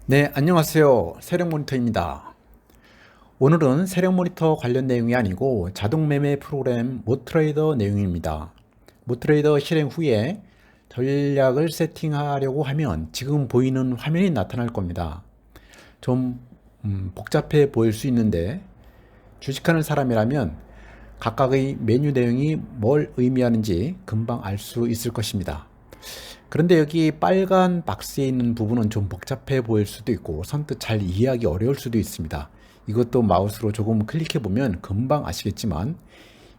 네, 안녕하세요. 세력 모니터입니다. 오늘은 세력 모니터 관련 내용이 아니고 자동 매매 프로그램 모트레이더 내용입니다. 모트레이더 실행 후에 전략을 세팅하려고 하면 지금 보이는 화면이 나타날 겁니다. 좀 복잡해 보일 수 있는데 주식하는 사람이라면 각각의 메뉴 내용이 뭘 의미하는지 금방 알 수 있을 것입니다. 그런데 여기 빨간 박스에 있는 부분은 좀 복잡해 보일 수도 있고 선뜻 잘 이해하기 어려울 수도 있습니다. 이것도 마우스로 조금 클릭해 보면 금방 아시겠지만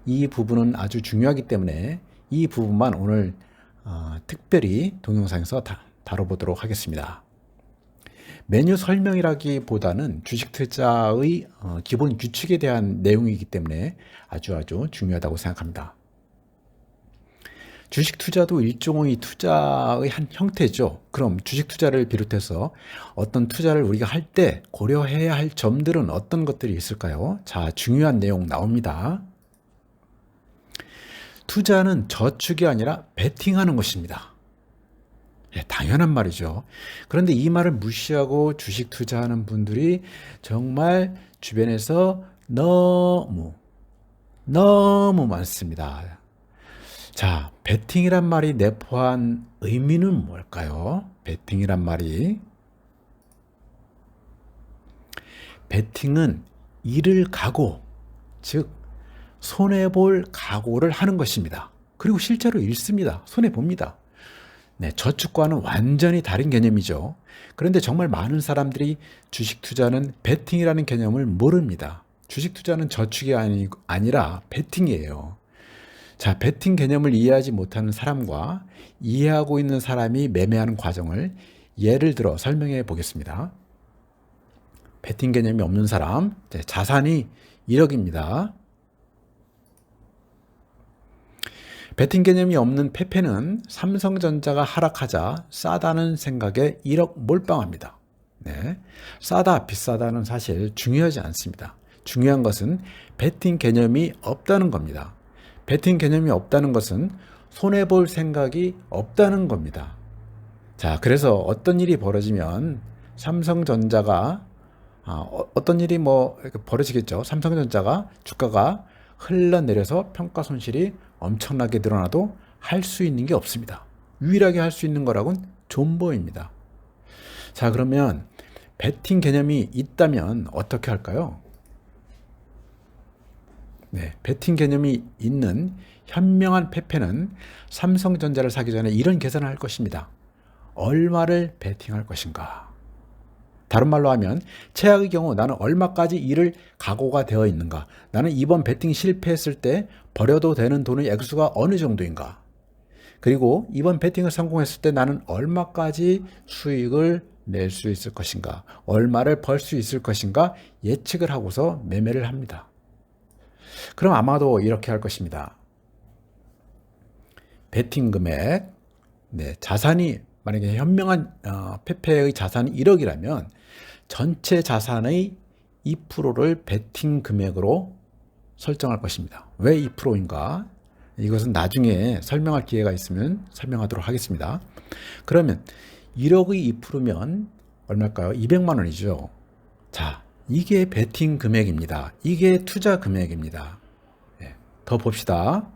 이 부분은 아주 중요하기 때문에 이 부분만 오늘 특별히 동영상에서 다뤄보도록 하겠습니다. 메뉴 설명이라기보다는 주식 투자의 기본 규칙에 대한 내용이기 때문에 아주 중요하다고 생각합니다. 주식 투자도 일종의 투자의 한 형태죠. 그럼 주식 투자를 비롯해서 어떤 투자를 우리가 할 때 고려해야 할 점들은 어떤 것들이 있을까요? 자, 중요한 내용 나옵니다. 투자는 저축이 아니라 베팅하는 것입니다. 예, 당연한 말이죠. 그런데 이 말을 무시하고 주식 투자하는 분들이 정말 주변에서 너무 많습니다. 자, 베팅이란 말이 내포한 의미는 뭘까요? 베팅이란 말이 베팅은 이를 각오, 즉 손해볼 각오를 하는 것입니다. 그리고 실제로 읽습니다. 손해봅니다. 네, 저축과는 완전히 다른 개념이죠. 그런데 정말 많은 사람들이 주식 투자는 베팅이라는 개념을 모릅니다. 주식 투자는 저축이 아니라 베팅이에요. 자, 베팅 개념을 이해하지 못하는 사람과 이해하고 있는 사람이 매매하는 과정을 예를 들어 설명해 보겠습니다. 베팅 개념이 없는 사람, 자산이 1억입니다. 베팅 개념이 없는 페페는 삼성전자가 하락하자 싸다는 생각에 1억 몰빵합니다. 네, 싸다, 비싸다는 사실 중요하지 않습니다. 중요한 것은 베팅 개념이 없다는 겁니다. 베팅 개념이 없다는 것은 손해볼 생각이 없다는 겁니다. 자, 그래서 어떤 일이 벌어지면 삼성전자가 어떤 일이 벌어지겠죠. 삼성전자가 주가가 흘러내려서 평가 손실이 엄청나게 늘어나도 할 수 있는 게 없습니다. 유일하게 할 수 있는 거라고는 존버입니다. 자, 그러면 베팅 개념이 있다면 어떻게 할까요? 네, 베팅 개념이 있는 현명한 페페는 삼성전자를 사기 전에 이런 계산을 할 것입니다. 얼마를 베팅할 것인가? 다른 말로 하면 최악의 경우 나는 얼마까지 이를 각오가 되어 있는가? 나는 이번 베팅 실패했을 때 버려도 되는 돈의 액수가 어느 정도인가? 그리고 이번 베팅을 성공했을 때 나는 얼마까지 수익을 낼 수 있을 것인가? 얼마를 벌 수 있을 것인가? 예측을 하고서 매매를 합니다. 그럼 아마도 이렇게 할 것입니다. 베팅 금액, 네, 자산이 만약에 현명한 페페의 자산이 1억이라면 전체 자산의 2%를 베팅 금액으로 설정할 것입니다. 왜 2%인가? 이것은 나중에 설명할 기회가 있으면 설명하도록 하겠습니다. 그러면 1억의 2%면 얼마일까요? 200만 원이죠. 자, 이게 베팅 금액입니다. 이게 투자 금액입니다. 네, 더 봅시다.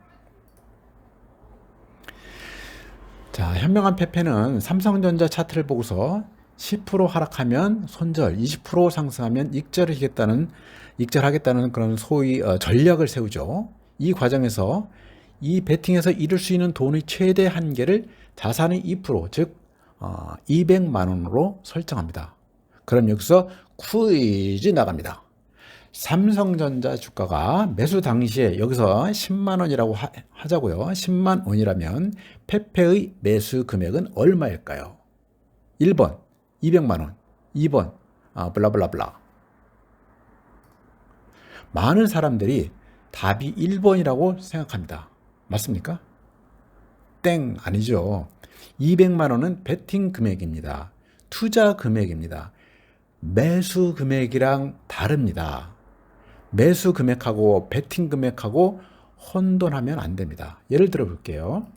자, 현명한 페페는 삼성전자 차트를 보고서 10% 하락하면 손절, 20% 상승하면 익절하겠다는 그런 소위 전략을 세우죠. 이 과정에서 이 베팅에서 이룰 수 있는 돈의 최대 한계를 자산의 2%, 즉 200만 원으로 설정합니다. 그럼 여기서 퀴즈 나갑니다. 삼성전자 주가가 매수 당시에 여기서 10만 원이라고 하자고요. 10만 원이라면 페페의 매수 금액은 얼마일까요? 1번 200만 원, 2번 블라블라블라. 많은 사람들이 답이 1번이라고 생각합니다. 맞습니까? 땡, 아니죠. 200만 원은 베팅 금액입니다. 투자 금액입니다. 매수 금액이랑 다릅니다. 매수 금액하고 베팅 금액하고 혼돈하면 안 됩니다. 예를 들어 볼게요.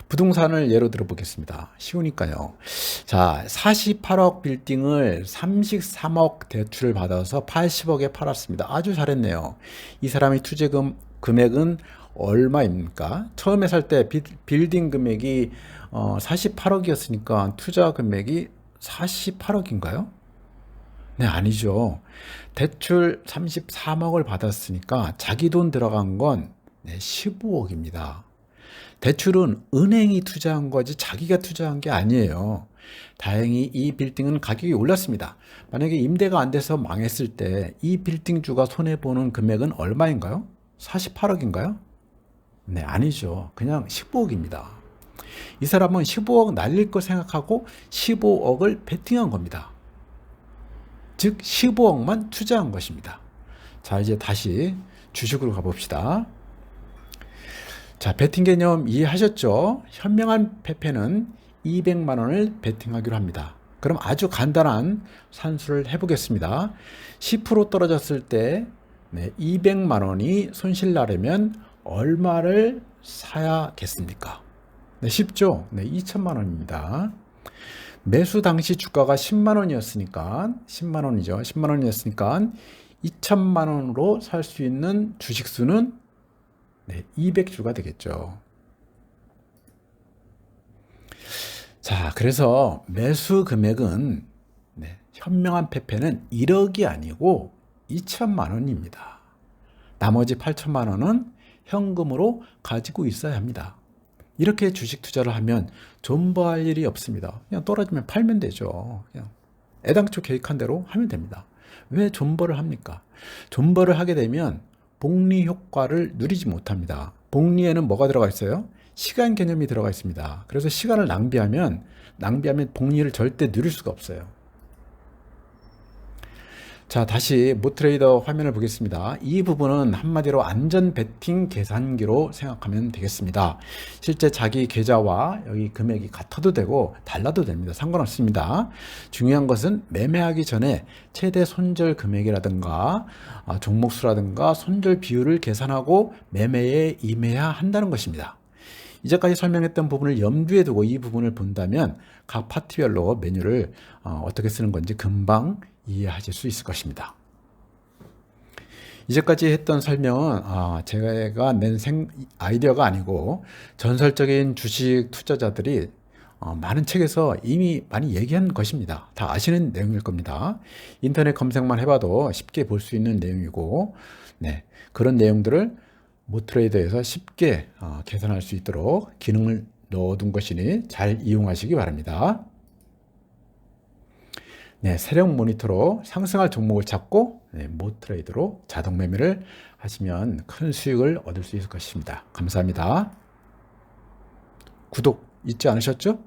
부동산을 예로 들어 보겠습니다. 쉬우니까요. 자, 48억 빌딩을 33억 대출을 받아서 80억에 팔았습니다. 아주 잘했네요. 이 사람의 투자금 금액은 얼마입니까? 처음에 살 때 빌딩 금액이 48억이었으니까 투자 금액이 48억인가요? 네, 아니죠. 대출 33억을 받았으니까 자기 돈 들어간 건 15억입니다. 대출은 은행이 투자한 거지 자기가 투자한 게 아니에요. 다행히 이 빌딩은 가격이 올랐습니다. 만약에 임대가 안 돼서 망했을 때 이 빌딩 주가 손해보는 금액은 얼마인가요? 48억인가요? 네, 아니죠. 그냥 15억입니다. 이 사람은 15억 날릴 거 생각하고 15억을 베팅한 겁니다. 즉 15억만 투자한 것입니다. 자, 이제 다시 주식으로 가봅시다. 자, 베팅 개념 이해하셨죠? 현명한 패패는 200만 원을 베팅하기로 합니다. 그럼 아주 간단한 산수를 해보겠습니다. 10% 떨어졌을 때 200만 원이 손실 나려면 얼마를 사야겠습니까? 네, 쉽죠? 네, 2천만 원입니다. 매수 당시 주가가 10만 원이었으니까 10만 원이죠. 10만 원이었으니까 2천만 원으로 살 수 있는 주식수는 200주가 되겠죠. 자, 그래서 매수 금액은 현명한 패패는 1억이 아니고 2천만 원입니다. 나머지 8천만 원은 현금으로 가지고 있어야 합니다. 이렇게 주식 투자를 하면 존버할 일이 없습니다. 그냥 떨어지면 팔면 되죠. 그냥 애당초 계획한 대로 하면 됩니다. 왜 존버를 합니까? 존버를 하게 되면 복리 효과를 누리지 못합니다. 복리에는 뭐가 들어가 있어요? 시간 개념이 들어가 있습니다. 그래서 시간을 낭비하면 복리를 절대 누릴 수가 없어요. 자, 다시 모트레이더 화면을 보겠습니다. 이 부분은 한마디로 안전 베팅 계산기로 생각하면 되겠습니다. 실제 자기 계좌와 여기 금액이 같아도 되고 달라도 됩니다. 상관없습니다. 중요한 것은 매매하기 전에 최대 손절 금액이라든가 종목수라든가 손절 비율을 계산하고 매매에 임해야 한다는 것입니다. 이제까지 설명했던 부분을 염두에 두고 이 부분을 본다면 각 파트별로 메뉴를 어떻게 쓰는 건지 금방 이해하실 수 있을 것입니다. 이제까지 했던 설명은 제가 낸 아이디어가 아니고 전설적인 주식 투자자들이 많은 책에서 이미 많이 얘기한 것입니다. 다 아시는 내용일 겁니다. 인터넷 검색만 해봐도 쉽게 볼 수 있는 내용이고 그런 내용들을 모트레이더에서 쉽게 계산할 수 있도록 기능을 넣어둔 것이니 잘 이용하시기 바랍니다. 세력 모니터로 상승할 종목을 찾고 모트레이더로 자동 매매를 하시면 큰 수익을 얻을 수 있을 것입니다. 감사합니다. 구독 잊지 않으셨죠?